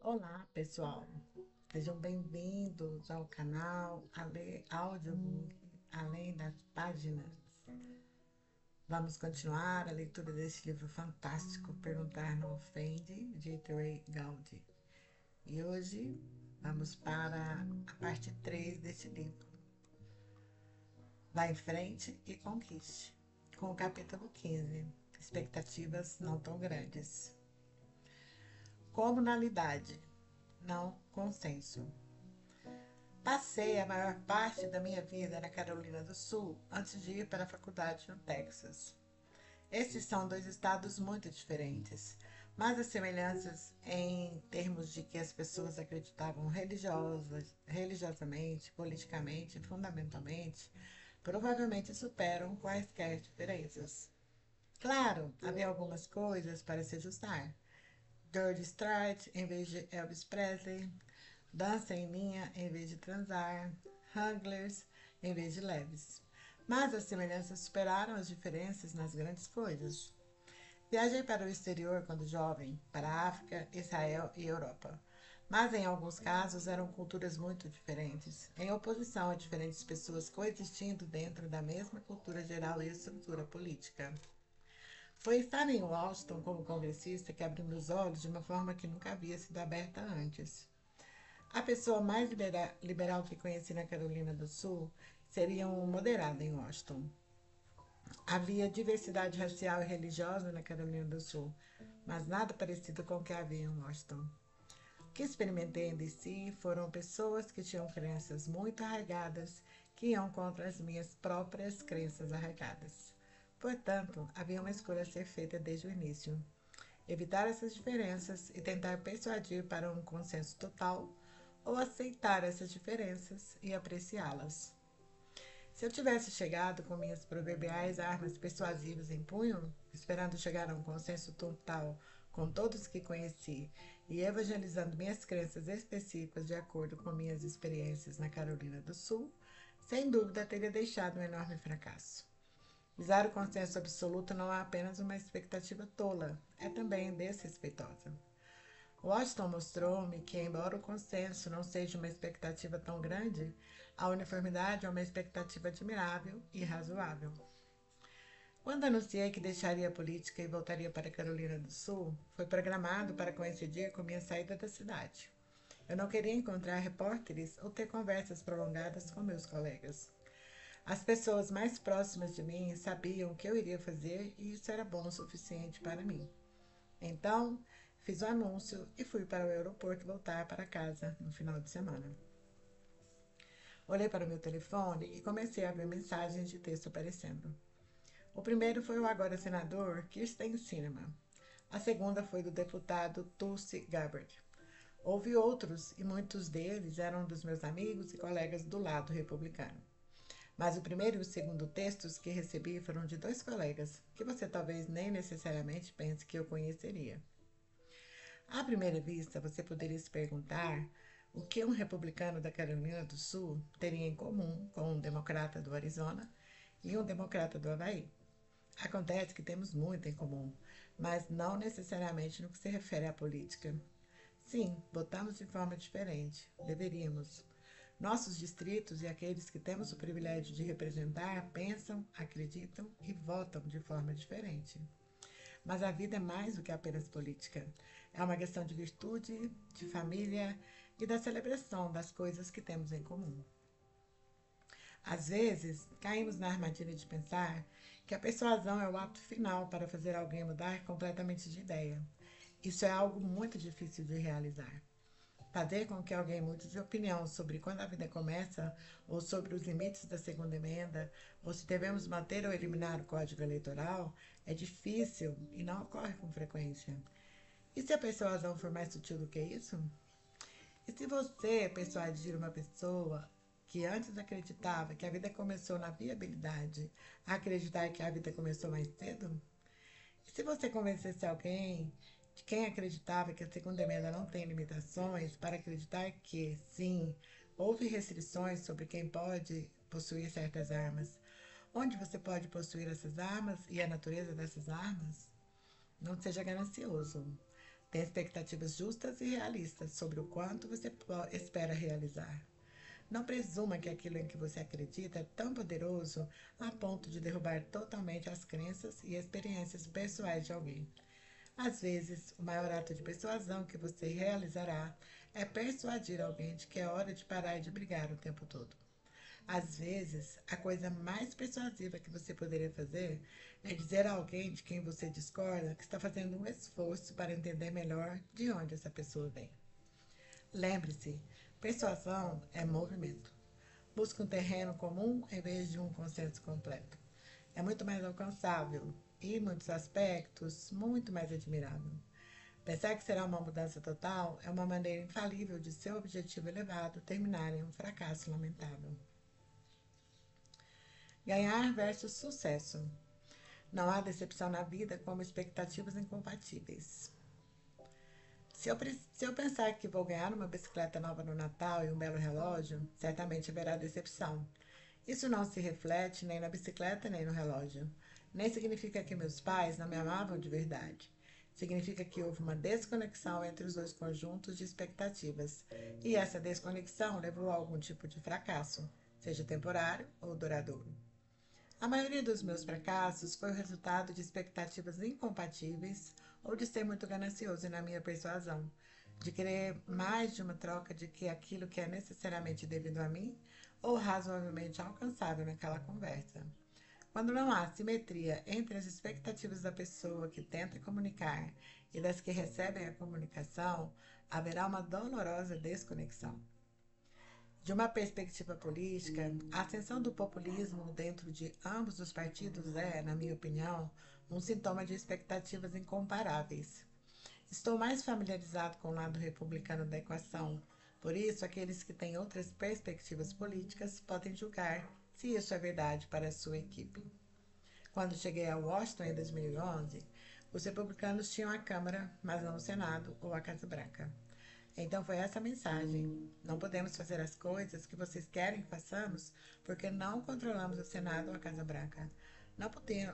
Olá, pessoal. Sejam bem-vindos ao canal Audiobook Além das Páginas. Vamos continuar a leitura deste livro fantástico, Perguntar Não Ofende, de Ray Gowdy. E hoje vamos para a parte 3 deste livro. Vá em frente e conquiste, com o capítulo 15, Expectativas Não Tão Grandes. Comunalidade, não consenso. Passei a maior parte da minha vida na Carolina do Sul antes de ir para a faculdade no Texas. Esses são dois estados muito diferentes, mas as semelhanças em termos de que as pessoas acreditavam religiosamente, politicamente e fundamentalmente, provavelmente superam quaisquer diferenças. Claro, havia algumas coisas para se ajustar. George Strait em vez de Elvis Presley, dança em linha em vez de transar, Wranglers em vez de leves. Mas as semelhanças superaram as diferenças nas grandes coisas. Viajei para o exterior quando jovem, para a África, Israel e Europa. Mas em alguns casos eram culturas muito diferentes, em oposição a diferentes pessoas coexistindo dentro da mesma cultura geral e estrutura política. Foi estar em Washington como congressista que abriu meus olhos de uma forma que nunca havia sido aberta antes. A pessoa mais liberal que conheci na Carolina do Sul seria um moderado em Washington. Havia diversidade racial e religiosa na Carolina do Sul, mas nada parecido com o que havia em Washington. O que experimentei em DC foram pessoas que tinham crenças muito arraigadas que iam contra as minhas próprias crenças arraigadas. Portanto, havia uma escolha a ser feita desde o início. Evitar essas diferenças e tentar persuadir para um consenso total ou aceitar essas diferenças e apreciá-las. Se eu tivesse chegado com minhas proverbiais armas persuasivas em punho, esperando chegar a um consenso total com todos que conheci e evangelizando minhas crenças específicas de acordo com minhas experiências na Carolina do Sul, sem dúvida teria deixado um enorme fracasso. Visar o consenso absoluto não é apenas uma expectativa tola, é também desrespeitosa. Washington mostrou-me que, embora o consenso não seja uma expectativa tão grande, a uniformidade é uma expectativa admirável e razoável. Quando anunciei que deixaria a política e voltaria para a Carolina do Sul, foi programado para coincidir com minha saída da cidade. Eu não queria encontrar repórteres ou ter conversas prolongadas com meus colegas. As pessoas mais próximas de mim sabiam o que eu iria fazer e isso era bom o suficiente para mim. Então, fiz o anúncio e fui para o aeroporto voltar para casa no final de semana. Olhei para o meu telefone e comecei a ver mensagens de texto aparecendo. O primeiro foi o agora senador Kirsten Sinema. A segunda foi do deputado Tulsi Gabbard. Houve outros e muitos deles eram dos meus amigos e colegas do lado republicano. Mas o primeiro e o segundo textos que recebi foram de dois colegas, que você talvez nem necessariamente pense que eu conheceria. À primeira vista, você poderia se perguntar o que um republicano da Carolina do Sul teria em comum com um democrata do Arizona e um democrata do Havaí. Acontece que temos muito em comum, mas não necessariamente no que se refere à política. Sim, votamos de forma diferente. Deveríamos. Nossos distritos e aqueles que temos o privilégio de representar pensam, acreditam e votam de forma diferente. Mas a vida é mais do que apenas política. É uma questão de virtude, de família e da celebração das coisas que temos em comum. Às vezes, caímos na armadilha de pensar que a persuasão é o ato final para fazer alguém mudar completamente de ideia. Isso é algo muito difícil de realizar. Fazer com que alguém mude de opinião sobre quando a vida começa, ou sobre os limites da segunda emenda, ou se devemos manter ou eliminar o código eleitoral, é difícil e não ocorre com frequência. E se a persuasão for mais sutil do que isso? E se você persuadir uma pessoa que antes acreditava que a vida começou na viabilidade a acreditar que a vida começou mais cedo? E se você convencesse alguém de quem acreditava que a segunda emenda não tem limitações para acreditar que, sim, houve restrições sobre quem pode possuir certas armas, onde você pode possuir essas armas e a natureza dessas armas? Não seja ganancioso. Tem expectativas justas e realistas sobre o quanto você espera realizar. Não presuma que aquilo em que você acredita é tão poderoso a ponto de derrubar totalmente as crenças e experiências pessoais de alguém. Às vezes, o maior ato de persuasão que você realizará é persuadir alguém de que é hora de parar de brigar o tempo todo. Às vezes, a coisa mais persuasiva que você poderia fazer é dizer a alguém de quem você discorda que está fazendo um esforço para entender melhor de onde essa pessoa vem. Lembre-se, persuasão é movimento. Busca um terreno comum em vez de um consenso completo. É muito mais alcançável e, em muitos aspectos, muito mais admirável. Pensar que será uma mudança total é uma maneira infalível de seu objetivo elevado terminar em um fracasso lamentável. Ganhar versus sucesso. Não há decepção na vida como expectativas incompatíveis. Se eu pensar que vou ganhar uma bicicleta nova no Natal e um belo relógio, certamente haverá decepção. Isso não se reflete nem na bicicleta nem no relógio. Nem significa que meus pais não me amavam de verdade. Significa que houve uma desconexão entre os dois conjuntos de expectativas. E essa desconexão levou a algum tipo de fracasso, seja temporário ou duradouro. A maioria dos meus fracassos foi o resultado de expectativas incompatíveis ou de ser muito ganancioso na minha persuasão, de querer mais de uma troca de que aquilo que é necessariamente devido a mim ou razoavelmente alcançável naquela conversa. Quando não há simetria entre as expectativas da pessoa que tenta comunicar e das que recebem a comunicação, haverá uma dolorosa desconexão. De uma perspectiva política, a ascensão do populismo dentro de ambos os partidos é, na minha opinião, um sintoma de expectativas incomparáveis. Estou mais familiarizado com o lado republicano da equação, por isso aqueles que têm outras perspectivas políticas podem julgar se isso é verdade para a sua equipe. Quando cheguei a Washington em 2011, os republicanos tinham a Câmara, mas não o Senado ou a Casa Branca. Então foi essa a mensagem. Não podemos fazer as coisas que vocês querem que façamos porque não controlamos o Senado ou a Casa Branca.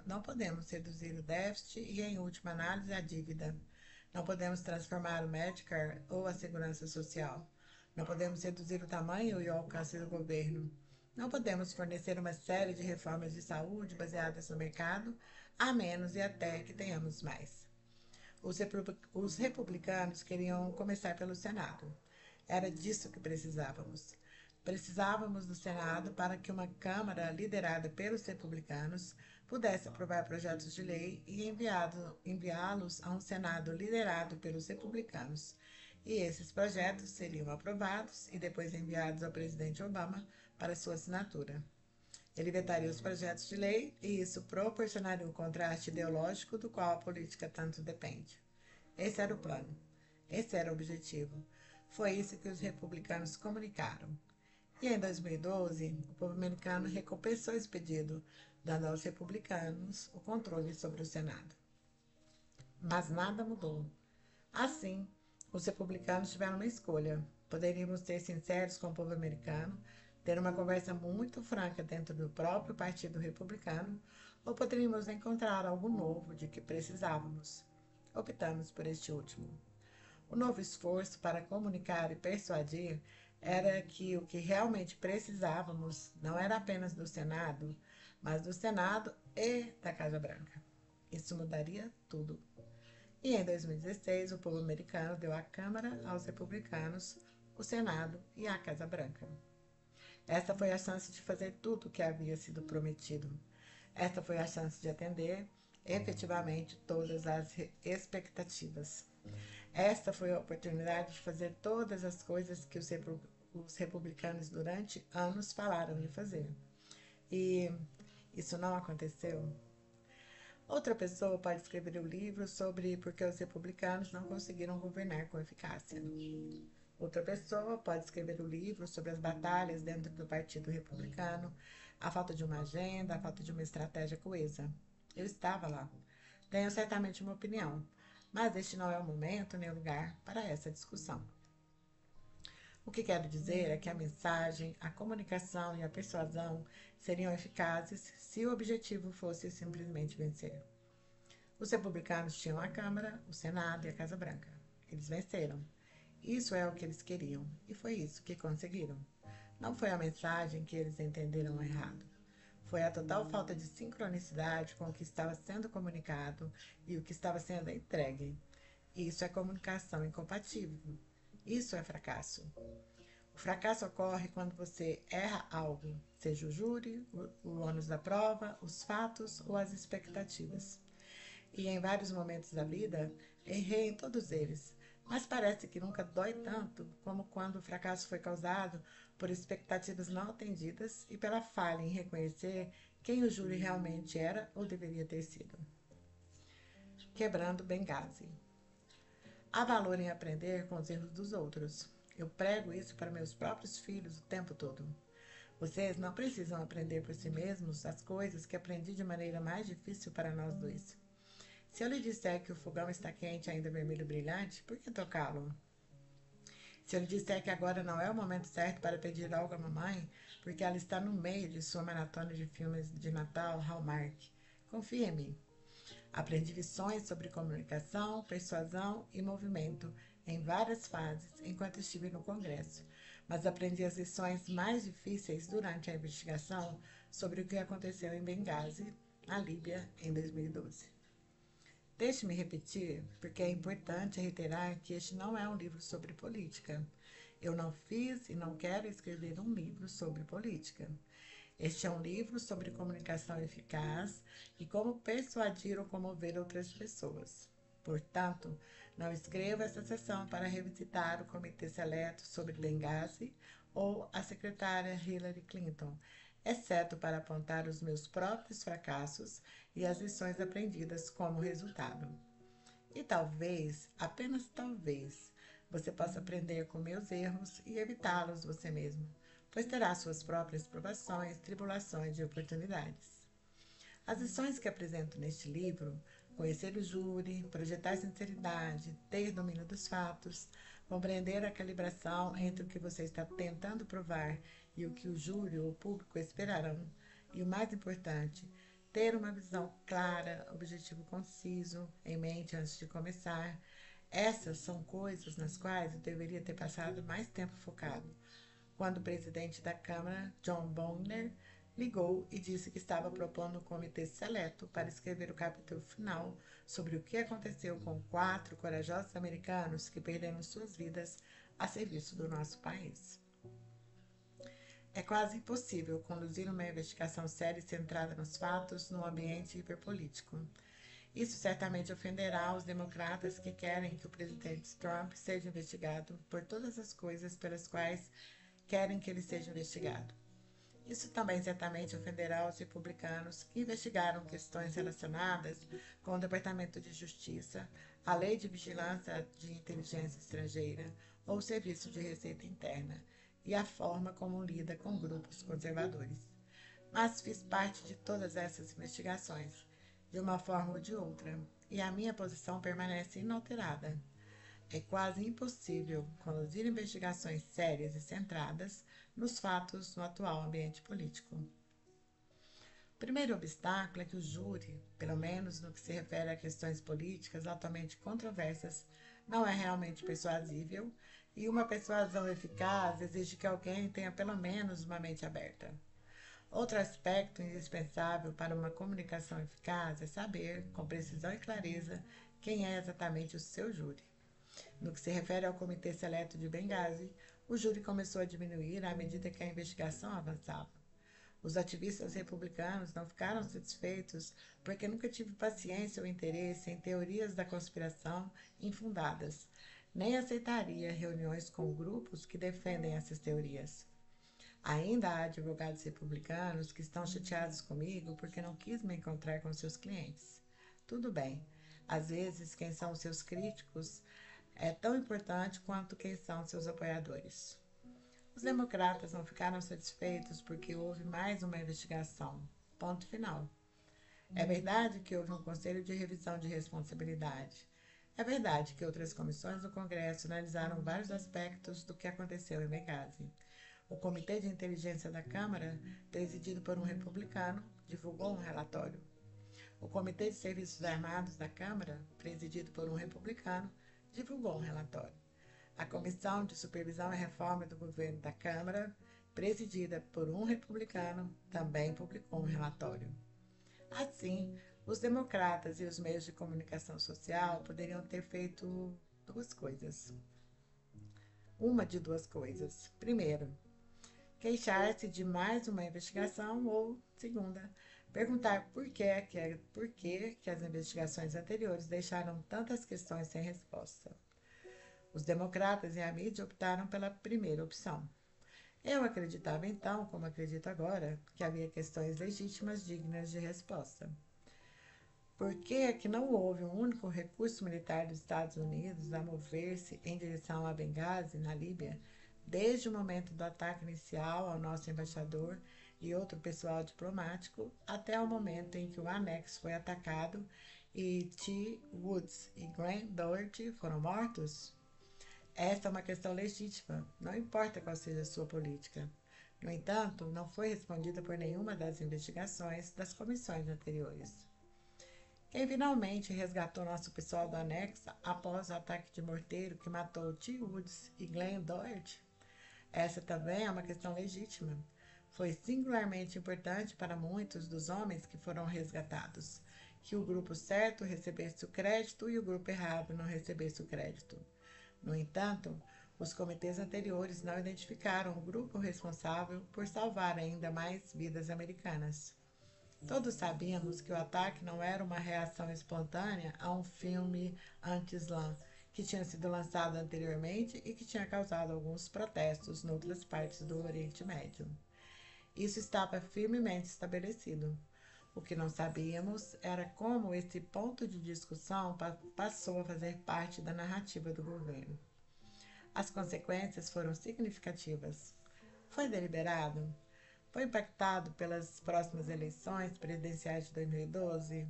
Não podemos reduzir o déficit e, em última análise, a dívida. Não podemos transformar o Medicare ou a segurança social. Não podemos reduzir o tamanho e o alcance do governo. Não podemos fornecer uma série de reformas de saúde baseadas no mercado, a menos e até que tenhamos mais. Os republicanos queriam começar pelo Senado. Era disso que precisávamos. Precisávamos do Senado para que uma Câmara liderada pelos republicanos pudesse aprovar projetos de lei e enviá-los a um Senado liderado pelos republicanos. E esses projetos seriam aprovados e depois enviados ao presidente Obama para sua assinatura. Ele vetaria os projetos de lei e isso proporcionaria o contraste ideológico do qual a política tanto depende. Esse era o plano. Esse era o objetivo. Foi isso que os republicanos comunicaram. E em 2012, o povo americano recompensou esse pedido, dando aos republicanos o controle sobre o Senado. Mas nada mudou. Assim, os republicanos tiveram uma escolha. Poderíamos ser sinceros com o povo americano, ter uma conversa muito franca dentro do próprio Partido Republicano, ou poderíamos encontrar algo novo de que precisávamos. Optamos por este último. O novo esforço para comunicar e persuadir era que o que realmente precisávamos não era apenas do Senado, mas do Senado e da Casa Branca. Isso mudaria tudo. E em 2016, o povo americano deu a Câmara aos republicanos, o Senado e a Casa Branca. Esta foi a chance de fazer tudo o que havia sido prometido. Esta foi a chance de atender, efetivamente, todas as expectativas. Esta foi a oportunidade de fazer todas as coisas que os republicanos durante anos falaram em fazer. E isso não aconteceu. Outra pessoa pode escrever um livro sobre por que os republicanos não conseguiram governar com eficácia. Outra pessoa pode escrever um livro sobre as batalhas dentro do Partido Republicano, a falta de uma agenda, a falta de uma estratégia coesa. Eu estava lá. Tenho certamente uma opinião, mas este não é o momento nem o lugar para essa discussão. O que quero dizer é que a mensagem, a comunicação e a persuasão seriam eficazes se o objetivo fosse simplesmente vencer. Os republicanos tinham a Câmara, o Senado e a Casa Branca. Eles venceram. Isso é o que eles queriam, e foi isso que conseguiram. Não foi a mensagem que eles entenderam errado. Foi a total falta de sincronicidade com o que estava sendo comunicado e o que estava sendo entregue. Isso é comunicação incompatível. Isso é fracasso. O fracasso ocorre quando você erra algo, seja o júri, o ônus da prova, os fatos ou as expectativas. E em vários momentos da vida, errei em todos eles, mas parece que nunca dói tanto como quando o fracasso foi causado por expectativas não atendidas e pela falha em reconhecer quem o júri realmente era ou deveria ter sido. Quebrando Benghazi. Há valor em aprender com os erros dos outros. Eu prego isso para meus próprios filhos o tempo todo. Vocês não precisam aprender por si mesmos as coisas que aprendi de maneira mais difícil para nós dois. Se eu lhe disser que o fogão está quente ainda vermelho brilhante, por que tocá-lo? Se eu lhe disser que agora não é o momento certo para pedir algo à mamãe, porque ela está no meio de sua maratona de filmes de Natal Hallmark, confie em mim. Aprendi lições sobre comunicação, persuasão e movimento em várias fases enquanto estive no Congresso, mas aprendi as lições mais difíceis durante a investigação sobre o que aconteceu em Benghazi, na Líbia, em 2012. Deixe-me repetir, porque é importante reiterar que este não é um livro sobre política. Eu não fiz e não quero escrever um livro sobre política. Este é um livro sobre comunicação eficaz e como persuadir ou comover outras pessoas. Portanto, não escreva essa sessão para revisitar o Comitê Seleto sobre Benghazi ou a secretária Hillary Clinton, exceto para apontar os meus próprios fracassos e as lições aprendidas como resultado. E talvez, apenas talvez, você possa aprender com meus erros e evitá-los você mesmo, pois terá suas próprias provações, tribulações e oportunidades. As lições que apresento neste livro, conhecer o júri, projetar sinceridade, ter domínio dos fatos, compreender a calibração entre o que você está tentando provar e o que o júri ou o público esperarão, e o mais importante, ter uma visão clara, objetivo conciso em mente antes de começar. Essas são coisas nas quais eu deveria ter passado mais tempo focado, quando o presidente da Câmara, John Boehner, ligou e disse que estava propondo um comitê seleto para escrever o capítulo final sobre o que aconteceu com 4 corajosos americanos que perderam suas vidas a serviço do nosso país. É quase impossível conduzir uma investigação séria e centrada nos fatos num ambiente hiperpolítico. Isso certamente ofenderá os democratas que querem que o presidente Trump seja investigado por todas as coisas pelas quais querem que ele seja investigado. Isso também certamente ofenderá os republicanos que investigaram questões relacionadas com o Departamento de Justiça, a Lei de Vigilância de Inteligência Estrangeira ou o Serviço de Receita Interna e a forma como lida com grupos conservadores. Mas fiz parte de todas essas investigações, de uma forma ou de outra, e a minha posição permanece inalterada. É quase impossível conduzir investigações sérias e centradas nos fatos no atual ambiente político. O primeiro obstáculo é que o júri, pelo menos no que se refere a questões políticas altamente controversas, não é realmente persuasível e uma persuasão eficaz exige que alguém tenha pelo menos uma mente aberta. Outro aspecto indispensável para uma comunicação eficaz é saber, com precisão e clareza, quem é exatamente o seu júri. No que se refere ao Comitê Seleto de Benghazi, o júri começou a diminuir à medida que a investigação avançava. Os ativistas republicanos não ficaram satisfeitos porque nunca tive paciência ou interesse em teorias da conspiração infundadas, nem aceitaria reuniões com grupos que defendem essas teorias. Ainda há advogados republicanos que estão chateados comigo porque não quis me encontrar com seus clientes. Tudo bem, às vezes quem são seus críticos é tão importante quanto quem são seus apoiadores. Os democratas não ficaram satisfeitos porque houve mais uma investigação. Ponto final. É verdade que houve um conselho de revisão de responsabilidade. É verdade que outras comissões do Congresso analisaram vários aspectos do que aconteceu em Benghazi. O Comitê de Inteligência da Câmara, presidido por um republicano, divulgou um relatório. O Comitê de Serviços Armados da Câmara, presidido por um republicano, divulgou um relatório. A Comissão de Supervisão e Reforma do Governo da Câmara, presidida por um republicano, também publicou um relatório. Assim, os democratas e os meios de comunicação social poderiam ter feito duas coisas. Uma de duas coisas. Primeiro, queixar-se de mais uma investigação ou, segunda, perguntar por que as investigações anteriores deixaram tantas questões sem resposta. Os democratas e a mídia optaram pela primeira opção. Eu acreditava então, como acredito agora, que havia questões legítimas dignas de resposta. Por que não houve um único recurso militar dos Estados Unidos a mover-se em direção a Benghazi, na Líbia, desde o momento do ataque inicial ao nosso embaixador e outro pessoal diplomático, até o momento em que o anexo foi atacado e T. Woods e Grant Doherty foram mortos? Esta é uma questão legítima, não importa qual seja a sua política. No entanto, não foi respondida por nenhuma das investigações das comissões anteriores. Quem finalmente resgatou nosso pessoal do anexo após o ataque de morteiro que matou T. Woods e Glenn Doherty? Essa também é uma questão legítima. Foi singularmente importante para muitos dos homens que foram resgatados, que o grupo certo recebesse o crédito e o grupo errado não recebesse o crédito. No entanto, os comitês anteriores não identificaram o grupo responsável por salvar ainda mais vidas americanas. Todos sabíamos que o ataque não era uma reação espontânea a um filme anti-Islã que tinha sido lançado anteriormente e que tinha causado alguns protestos em outras partes do Oriente Médio. Isso estava firmemente estabelecido. O que não sabíamos era como esse ponto de discussão passou a fazer parte da narrativa do governo. As consequências foram significativas. Foi deliberado? Foi impactado pelas próximas eleições presidenciais de 2012?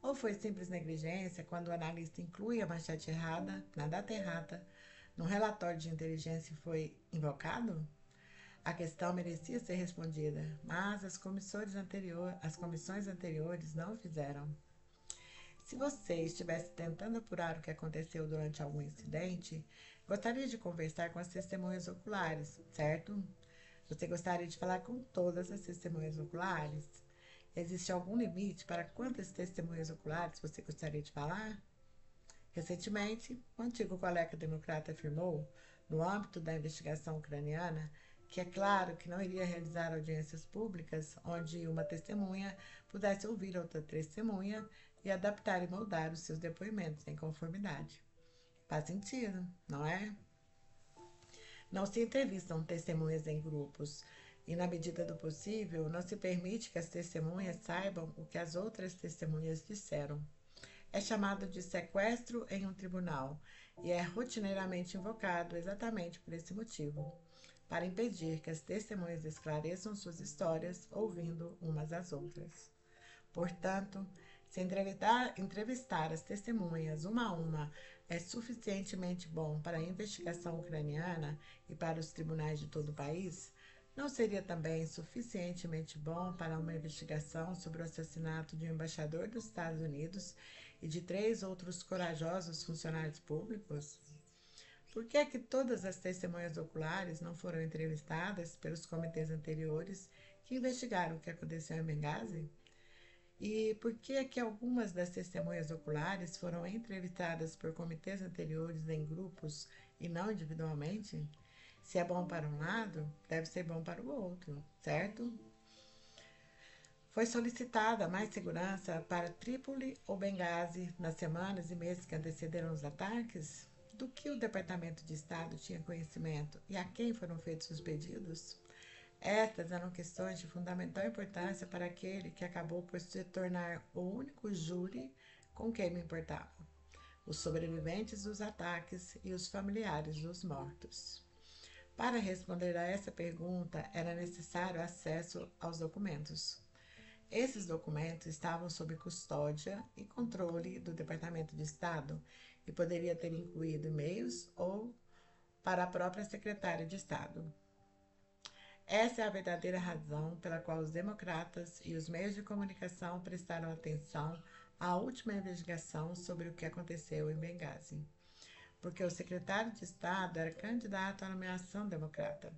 Ou foi simples negligência quando o analista inclui a manchete errada, na data errada, no relatório de inteligência e foi invocado? A questão merecia ser respondida, mas as comissões anteriores não o fizeram. Se você estivesse tentando apurar o que aconteceu durante algum incidente, gostaria de conversar com as testemunhas oculares, certo? Você gostaria de falar com todas as testemunhas oculares? Existe algum limite para quantas testemunhas oculares você gostaria de falar? Recentemente, o antigo colega democrata afirmou, no âmbito da investigação ucraniana, que é claro que não iria realizar audiências públicas onde uma testemunha pudesse ouvir outra testemunha e adaptar e moldar os seus depoimentos em conformidade. Faz sentido, não é? Não se entrevistam testemunhas em grupos e, na medida do possível, não se permite que as testemunhas saibam o que as outras testemunhas disseram. É chamado de sequestro em um tribunal e é rotineiramente invocado exatamente por esse motivo, para impedir que as testemunhas esclareçam suas histórias ouvindo umas às outras. Portanto, se entrevistar as testemunhas uma a uma é suficientemente bom para a investigação ucraniana e para os tribunais de todo o país, não seria também suficientemente bom para uma investigação sobre o assassinato de um embaixador dos Estados Unidos e de 3 outros corajosos funcionários públicos? Por que é que todas as testemunhas oculares não foram entrevistadas pelos comitês anteriores que investigaram o que aconteceu em Benghazi? E por que é que algumas das testemunhas oculares foram entrevistadas por comitês anteriores em grupos e não individualmente? Se é bom para um lado, deve ser bom para o outro, certo? Foi solicitada mais segurança para Trípoli ou Benghazi nas semanas e meses que antecederam os ataques? Do que o Departamento de Estado tinha conhecimento e a quem foram feitos os pedidos? Estas eram questões de fundamental importância para aquele que acabou por se tornar o único júri com quem me importava: os sobreviventes dos ataques e os familiares dos mortos. Para responder a essa pergunta, era necessário acesso aos documentos. Esses documentos estavam sob custódia e controle do Departamento de Estado e poderia ter incluído e-mails ou para a própria secretária de Estado. Essa é a verdadeira razão pela qual os democratas e os meios de comunicação prestaram atenção à última investigação sobre o que aconteceu em Benghazi. porque o secretário de Estado era candidato à nomeação democrata.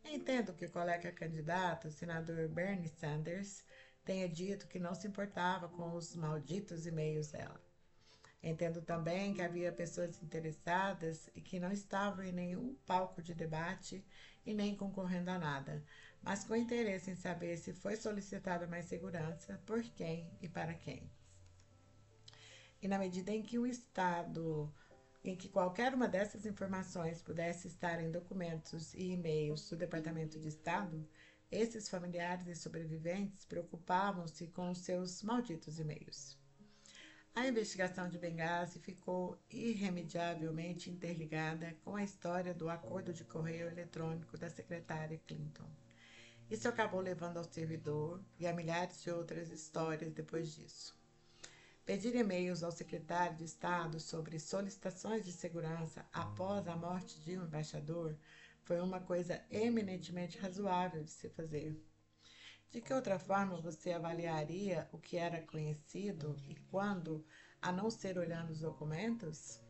Entendo que o colega candidato, o senador Bernie Sanders, tenha dito que não se importava com os malditos e-mails dela. Entendo também que havia pessoas interessadas e que não estavam em nenhum palco de debate e nem concorrendo a nada, mas com interesse em saber se foi solicitada mais segurança, por quem e para quem. E na medida em que o Estado, em que qualquer uma dessas informações pudesse estar em documentos e e-mails do Departamento de Estado, esses familiares e sobreviventes preocupavam-se com os seus malditos e-mails. A investigação de Benghazi ficou irremediavelmente interligada com a história do acordo de correio eletrônico da secretária Clinton. Isso acabou levando ao servidor e a milhares de outras histórias depois disso. Pedir e-mails ao secretário de Estado sobre solicitações de segurança após a morte de um embaixador foi uma coisa eminentemente razoável de se fazer. De que outra forma você avaliaria o que era conhecido e quando, a não ser olhando os documentos?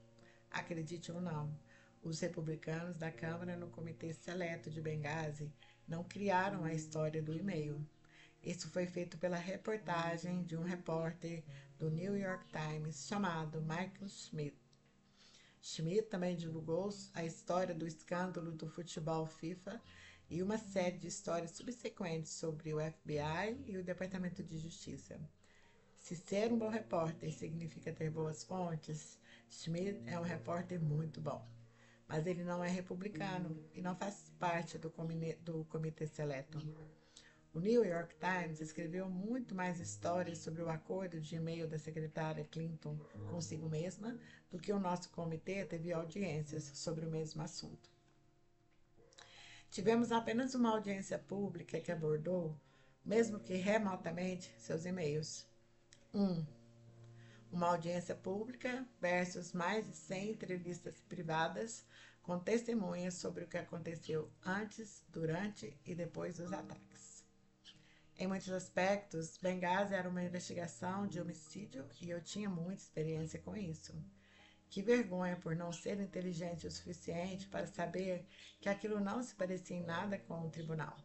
Acredite ou não, os republicanos da Câmara no Comitê Seleto de Benghazi não criaram a história do e-mail. Isso foi feito pela reportagem de um repórter do New York Times chamado Michael Schmidt. Schmidt também divulgou a história do escândalo do futebol FIFA e uma série de histórias subsequentes sobre o FBI e o Departamento de Justiça. Se ser um bom repórter significa ter boas fontes, Schmidt é um repórter muito bom. Mas ele não é republicano e não faz parte do comitê seleto. O New York Times escreveu muito mais histórias sobre o acordo de e-mail da secretária Clinton consigo mesma do que o nosso comitê teve audiências sobre o mesmo assunto. Tivemos apenas uma audiência pública que abordou, mesmo que remotamente, seus e-mails. 1. Uma audiência pública versus mais de 100 entrevistas privadas com testemunhas sobre o que aconteceu antes, durante e depois dos ataques. Em muitos aspectos, Benghazi era uma investigação de homicídio e eu tinha muita experiência com isso. Que vergonha por não ser inteligente o suficiente para saber que aquilo não se parecia em nada com o tribunal.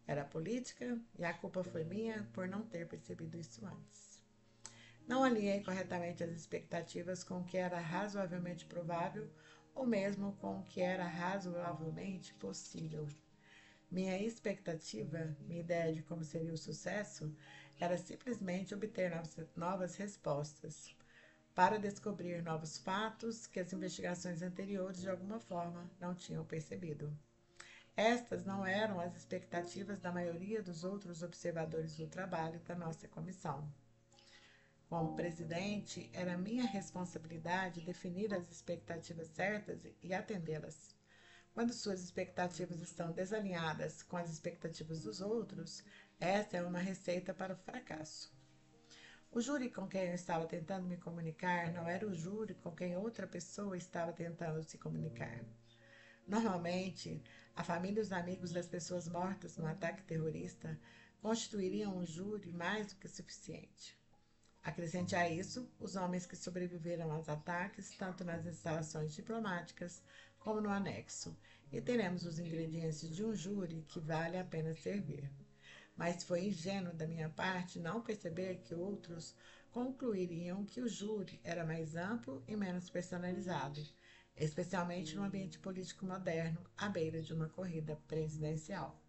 Era política e a culpa foi minha por não ter percebido isso antes. Não alinhei corretamente as expectativas com o que era razoavelmente provável ou mesmo com o que era razoavelmente possível. Minha expectativa, minha ideia de como seria o sucesso, era simplesmente obter novas respostas, para descobrir novos fatos que as investigações anteriores de alguma forma não tinham percebido. Estas não eram as expectativas da maioria dos outros observadores do trabalho da nossa comissão. Como presidente, era minha responsabilidade definir as expectativas certas e atendê-las. Quando suas expectativas estão desalinhadas com as expectativas dos outros, essa é uma receita para o fracasso. O júri com quem eu estava tentando me comunicar não era o júri com quem outra pessoa estava tentando se comunicar. Normalmente, a família e os amigos das pessoas mortas no ataque terrorista constituiriam um júri mais do que suficiente. Acrescente a isso os homens que sobreviveram aos ataques, tanto nas instalações diplomáticas como no anexo, e teremos os ingredientes de um júri que vale a pena servir. Mas foi ingênuo da minha parte não perceber que outros concluiriam que o júri era mais amplo e menos personalizado, especialmente no ambiente político moderno, à beira de uma corrida presidencial.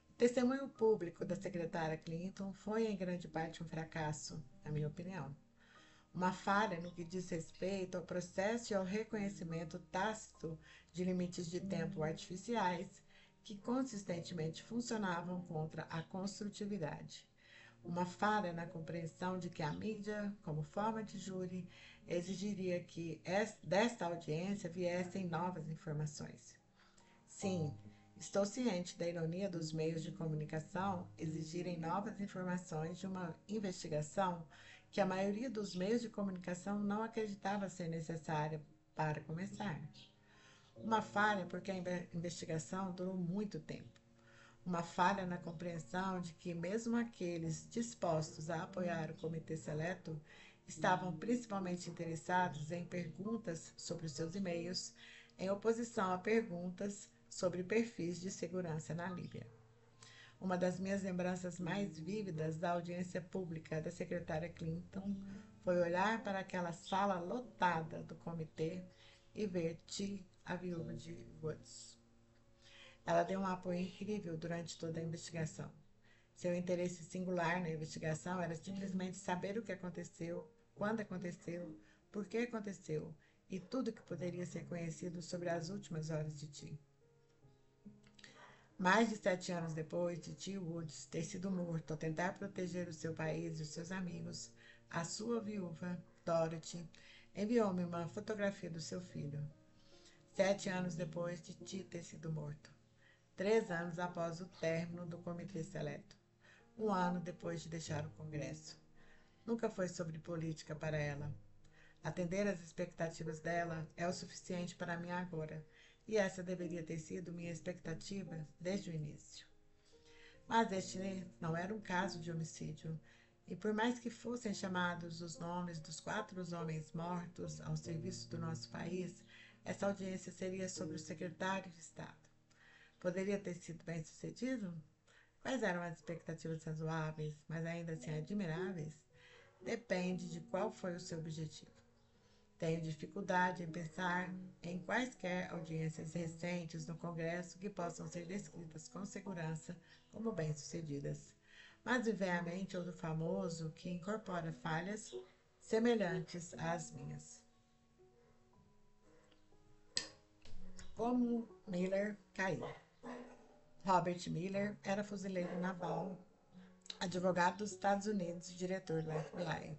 O testemunho público da secretária Clinton foi em grande parte um fracasso, na minha opinião. Uma falha no que diz respeito ao processo e ao reconhecimento tácito de limites de tempo artificiais que consistentemente funcionavam contra a construtividade. Uma falha na compreensão de que a mídia, como forma de júri, exigiria que desta audiência viessem novas informações. Sim, estou ciente da ironia dos meios de comunicação exigirem novas informações de uma investigação que a maioria dos meios de comunicação não acreditava ser necessária para começar. Uma falha porque a investigação durou muito tempo. Uma falha na compreensão de que mesmo aqueles dispostos a apoiar o comitê seleto estavam principalmente interessados em perguntas sobre os seus e-mails, em oposição a perguntas sobre perfis de segurança na Líbia. Uma das minhas lembranças mais vívidas da audiência pública da secretária Clinton foi olhar para aquela sala lotada do comitê e ver T, a viúva de Woods. Ela deu um apoio incrível durante toda a investigação. Seu interesse singular na investigação era simplesmente saber o que aconteceu, quando aconteceu, por que aconteceu e tudo que poderia ser conhecido sobre as últimas horas de T. Mais de 7 anos depois de T. Woods ter sido morto ao tentar proteger o seu país e os seus amigos, a sua viúva, Dorothy, enviou-me uma fotografia do seu filho. 7 anos depois de T. ter sido morto. 3 anos após o término do Comitê Seleto. 1 ano depois de deixar o Congresso. Nunca foi sobre política para ela. Atender às expectativas dela é o suficiente para mim agora, e essa deveria ter sido minha expectativa desde o início. Mas este não era um caso de homicídio, e por mais que fossem chamados os nomes dos 4 homens mortos ao serviço do nosso país, essa audiência seria sobre o secretário de Estado. Poderia ter sido bem sucedido? Quais eram as expectativas razoáveis, mas ainda assim admiráveis? Depende de qual foi o seu objetivo. Tenho dificuldade em pensar em quaisquer audiências recentes no Congresso que possam ser descritas com segurança como bem-sucedidas. Mas me vem à mente outro famoso que incorpora falhas semelhantes às minhas. Como Miller caiu. Robert Miller era fuzileiro naval, advogado dos Estados Unidos e diretor do FBI.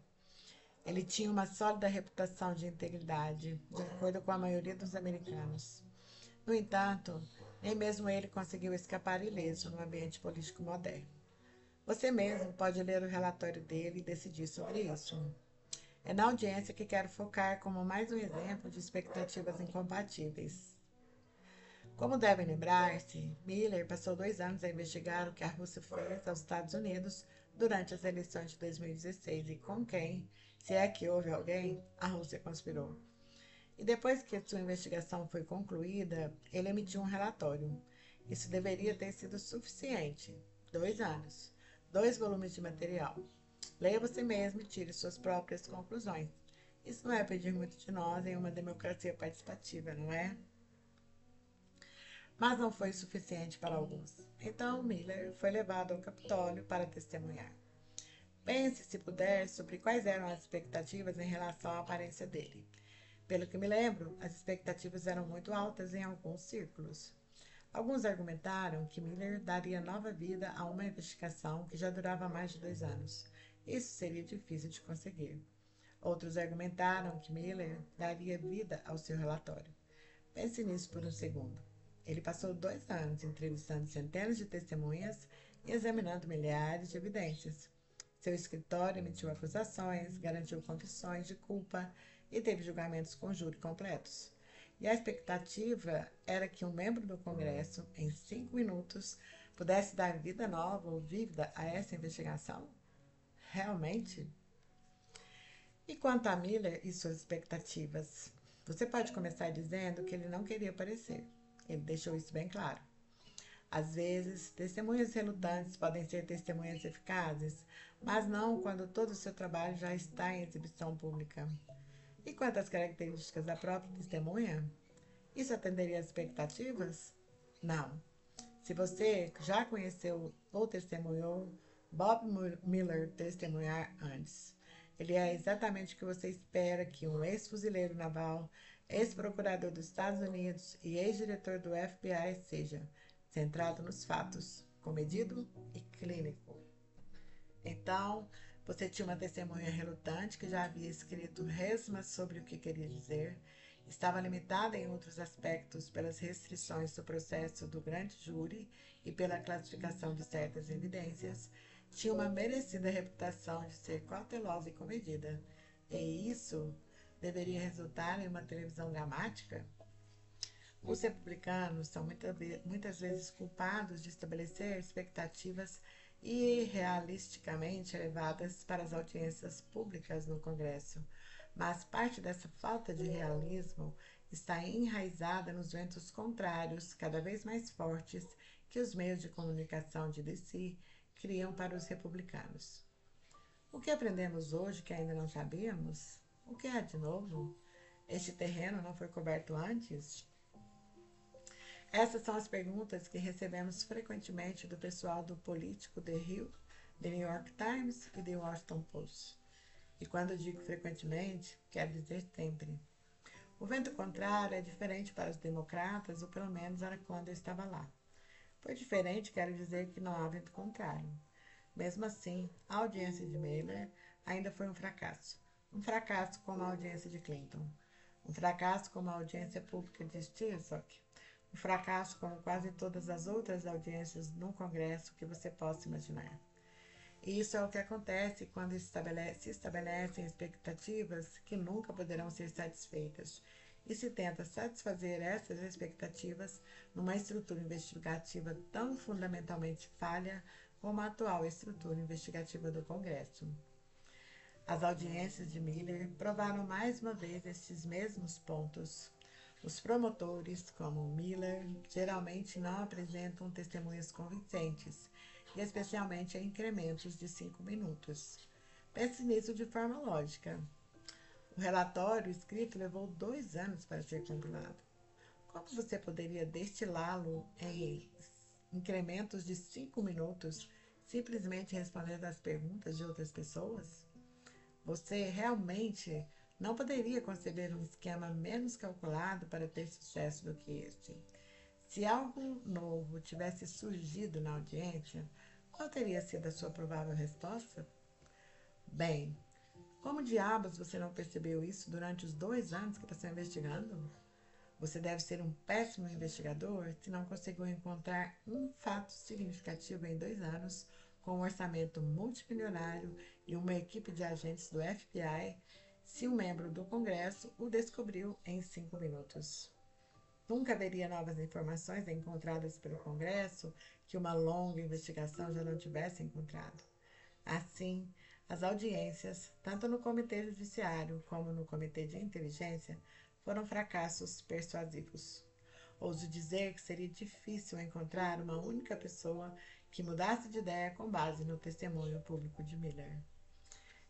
Ele tinha uma sólida reputação de integridade, de acordo com a maioria dos americanos. No entanto, nem mesmo ele conseguiu escapar ileso no ambiente político moderno. Você mesmo pode ler o relatório dele e decidir sobre isso. É na audiência que quero focar como mais um exemplo de expectativas incompatíveis. Como devem lembrar-se, Miller passou 2 anos a investigar o que a Rússia fez aos Estados Unidos durante as eleições de 2016 e com quem, se é que houve alguém, a Rússia conspirou. E depois que sua investigação foi concluída, ele emitiu um relatório. Isso deveria ter sido suficiente. 2 anos. 2 volumes de material. Leia você mesmo e tire suas próprias conclusões. Isso não é pedir muito de nós em uma democracia participativa, não é? Mas não foi suficiente para alguns. Então Miller foi levado ao Capitólio para testemunhar. Pense, se puder, sobre quais eram as expectativas em relação à aparência dele. Pelo que me lembro, as expectativas eram muito altas em alguns círculos. Alguns argumentaram que Miller daria nova vida a uma investigação que já durava mais de 2 anos. Isso seria difícil de conseguir. Outros argumentaram que Miller daria vida ao seu relatório. Pense nisso por um segundo. Ele passou 2 anos entrevistando centenas de testemunhas e examinando milhares de evidências. Seu escritório emitiu acusações, garantiu confissões de culpa e teve julgamentos com júri completos. E a expectativa era que um membro do Congresso, em 5 minutos, pudesse dar vida nova ou vívida a essa investigação? Realmente? E quanto a Miller e suas expectativas? Você pode começar dizendo que ele não queria aparecer. Ele deixou isso bem claro. Às vezes, testemunhas relutantes podem ser testemunhas eficazes, mas não quando todo o seu trabalho já está em exibição pública. E quanto às características da própria testemunha? Isso atenderia às expectativas? Não. Se você já conheceu ou testemunhou Bob Miller testemunhar antes, ele é exatamente o que você espera que um ex-fuzileiro naval, ex-procurador dos Estados Unidos e ex-diretor do FBI seja, centrado nos fatos, comedido e clínico. Então, você tinha uma testemunha relutante que já havia escrito resmas sobre o que queria dizer, estava limitada em outros aspectos pelas restrições do processo do grande júri e pela classificação de certas evidências, tinha uma merecida reputação de ser cautelosa e comedida. E isso deveria resultar em uma televisão dramática? Os republicanos são muitas vezes culpados de estabelecer expectativas e realisticamente elevadas para as audiências públicas no Congresso, mas parte dessa falta de realismo está enraizada nos ventos contrários, cada vez mais fortes, que os meios de comunicação de DC criam para os republicanos. O que aprendemos hoje que ainda não sabíamos? O que há de novo? Este terreno não foi coberto antes? Essas são as perguntas que recebemos frequentemente do pessoal do Político The Hill, The New York Times e The Washington Post. E quando digo frequentemente, quero dizer sempre. O vento contrário é diferente para os democratas, ou pelo menos era quando eu estava lá. Por diferente, quero dizer que não há vento contrário. Mesmo assim, a audiência de Miller ainda foi um fracasso. Um fracasso como a audiência de Clinton. Um fracasso como a audiência pública de Stirsock. Um fracasso como quase todas as outras audiências no Congresso que você possa imaginar. E isso é o que acontece quando se estabelecem expectativas que nunca poderão ser satisfeitas e se tenta satisfazer essas expectativas numa estrutura investigativa tão fundamentalmente falha como a atual estrutura investigativa do Congresso. As audiências de Miller provaram mais uma vez estes mesmos pontos. Os promotores, como Miller, geralmente não apresentam testemunhas convincentes, e especialmente em incrementos de 5 minutos. Pense nisso de forma lógica. O relatório escrito levou 2 anos para ser compilado. Como você poderia destilá-lo em incrementos de 5 minutos, simplesmente respondendo às perguntas de outras pessoas? Você realmente não poderia conceber um esquema menos calculado para ter sucesso do que este. Se algo novo tivesse surgido na audiência, qual teria sido a sua provável resposta? Bem, como diabos você não percebeu isso durante os 2 anos que está investigando? Você deve ser um péssimo investigador se não conseguiu encontrar um fato significativo em 2 anos, com um orçamento multimilionário e uma equipe de agentes do FBI, se um membro do Congresso o descobriu em 5 minutos. Nunca haveria novas informações encontradas pelo Congresso que uma longa investigação já não tivesse encontrado. Assim, as audiências, tanto no Comitê Judiciário como no Comitê de Inteligência, foram fracassos persuasivos. Ouso dizer que seria difícil encontrar uma única pessoa que mudasse de ideia com base no testemunho público de Miller.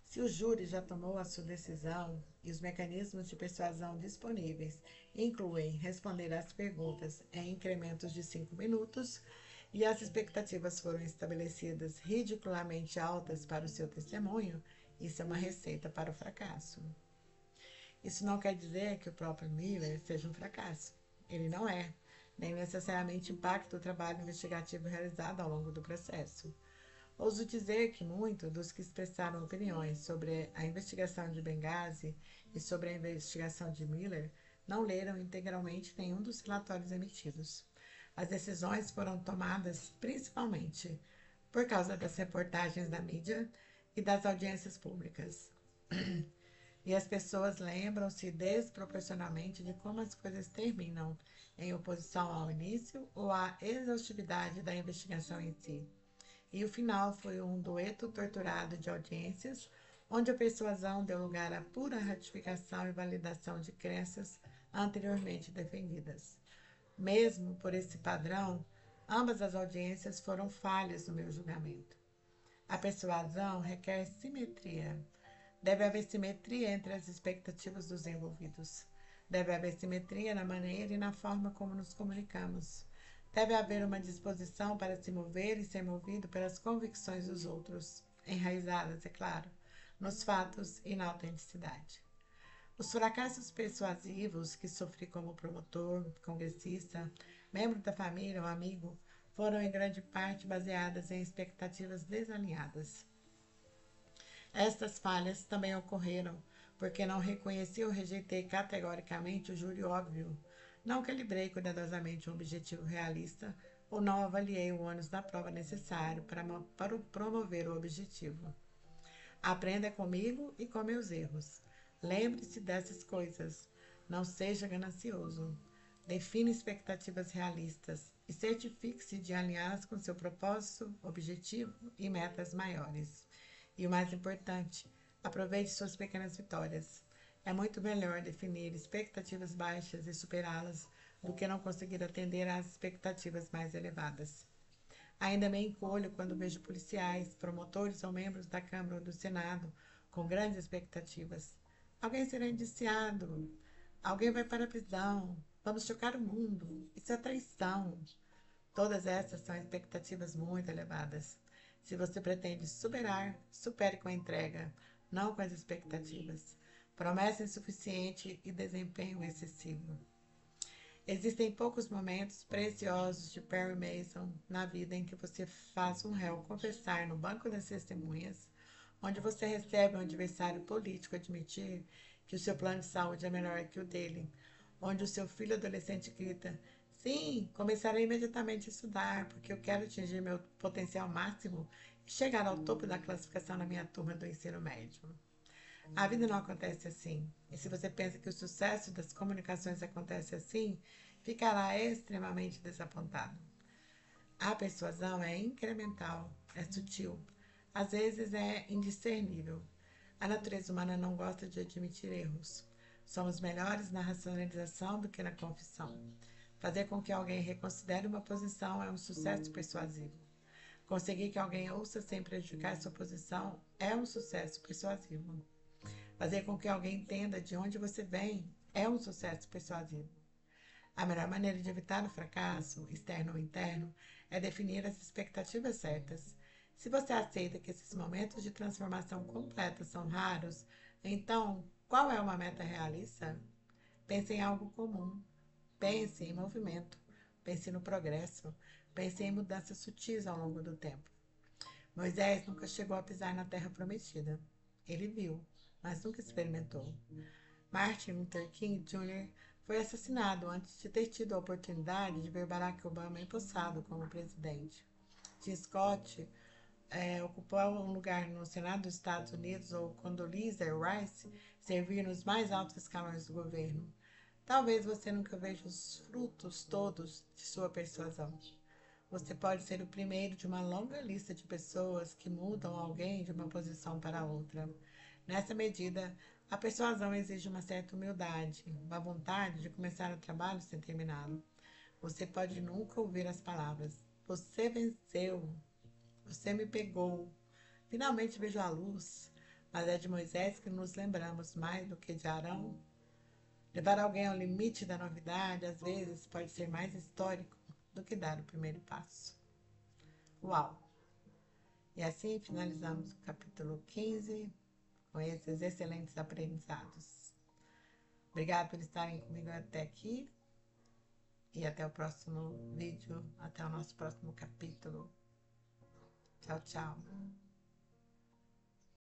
Se o júri já tomou a sua decisão e os mecanismos de persuasão disponíveis incluem responder às perguntas em incrementos de 5 minutos e as expectativas foram estabelecidas ridiculamente altas para o seu testemunho, isso é uma receita para o fracasso. Isso não quer dizer que o próprio Miller seja um fracasso. Ele não é, nem necessariamente impacta o trabalho investigativo realizado ao longo do processo. Ouso dizer que muitos dos que expressaram opiniões sobre a investigação de Benghazi e sobre a investigação de Miller não leram integralmente nenhum dos relatórios emitidos. As decisões foram tomadas principalmente por causa das reportagens da mídia e das audiências públicas. E as pessoas lembram-se desproporcionalmente de como as coisas terminam, em oposição ao início ou à exaustividade da investigação em si. E o final foi um dueto torturado de audiências, onde a persuasão deu lugar à pura ratificação e validação de crenças anteriormente defendidas. Mesmo por esse padrão, ambas as audiências foram falhas no meu julgamento. A persuasão requer simetria. Deve haver simetria entre as expectativas dos envolvidos. Deve haver simetria na maneira e na forma como nos comunicamos. Deve haver uma disposição para se mover e ser movido pelas convicções dos outros, enraizadas, é claro, nos fatos e na autenticidade. Os fracassos persuasivos que sofri como promotor, congressista, membro da família ou amigo, foram em grande parte baseadas em expectativas desalinhadas. Estas falhas também ocorreram porque não reconheci ou rejeitei categoricamente o júri óbvio, não calibrei cuidadosamente um objetivo realista ou não avaliei o ônus da prova necessário para promover o objetivo. Aprenda comigo e com meus erros. Lembre-se dessas coisas. Não seja ganancioso. Define expectativas realistas e certifique-se de alinhá-las com seu propósito, objetivo e metas maiores. E o mais importante, aproveite suas pequenas vitórias. É muito melhor definir expectativas baixas e superá-las do que não conseguir atender às expectativas mais elevadas. Ainda me encolho quando vejo policiais, promotores ou membros da Câmara ou do Senado com grandes expectativas. Alguém será indiciado, alguém vai para a prisão, vamos chocar o mundo, isso é traição. Todas essas são expectativas muito elevadas. Se você pretende superar, supere com a entrega, não com as expectativas. Promessa insuficiente e desempenho excessivo. Existem poucos momentos preciosos de Perry Mason na vida em que você faz um réu confessar no banco das testemunhas, onde você recebe um adversário político admitir que o seu plano de saúde é melhor que o dele, onde o seu filho adolescente grita: sim, começarei imediatamente a estudar, porque eu quero atingir meu potencial máximo e chegar ao topo da classificação na minha turma do ensino médio. A vida não acontece assim. E se você pensa que o sucesso das comunicações acontece assim, ficará extremamente desapontado. A persuasão é incremental, é sutil, às vezes é indiscernível. A natureza humana não gosta de admitir erros. Somos melhores na racionalização do que na confissão. Fazer com que alguém reconsidere uma posição é um sucesso persuasivo. Conseguir que alguém ouça sem prejudicar sua posição é um sucesso persuasivo. Fazer com que alguém entenda de onde você vem é um sucesso persuasivo. A melhor maneira de evitar o fracasso, externo ou interno, é definir as expectativas certas. Se você aceita que esses momentos de transformação completa são raros, então qual é uma meta realista? Pense em algo comum. Pense em movimento. Pense no progresso. Pense em mudanças sutis ao longo do tempo. Moisés nunca chegou a pisar na terra prometida. Ele viu, mas nunca experimentou. Martin Luther King Jr. foi assassinado antes de ter tido a oportunidade de ver Barack Obama empossado como presidente. Tim Scott ocupou um lugar no Senado dos Estados Unidos, ou Condoleezza Rice servir nos mais altos escalões do governo. Talvez você nunca veja os frutos todos de sua persuasão. Você pode ser o primeiro de uma longa lista de pessoas que mudam alguém de uma posição para outra. Nessa medida, a persuasão exige uma certa humildade, uma vontade de começar o trabalho sem terminá-lo. Você pode nunca ouvir as palavras: você venceu, você me pegou, finalmente vejo a luz. Mas é de Moisés que nos lembramos mais do que de Arão. Levar alguém ao limite da novidade, às vezes, pode ser mais histórico do que dar o primeiro passo. Uau! E assim finalizamos o capítulo 15 com esses excelentes aprendizados. Obrigada por estarem comigo até aqui e até o próximo vídeo, até o nosso próximo capítulo. Tchau, tchau!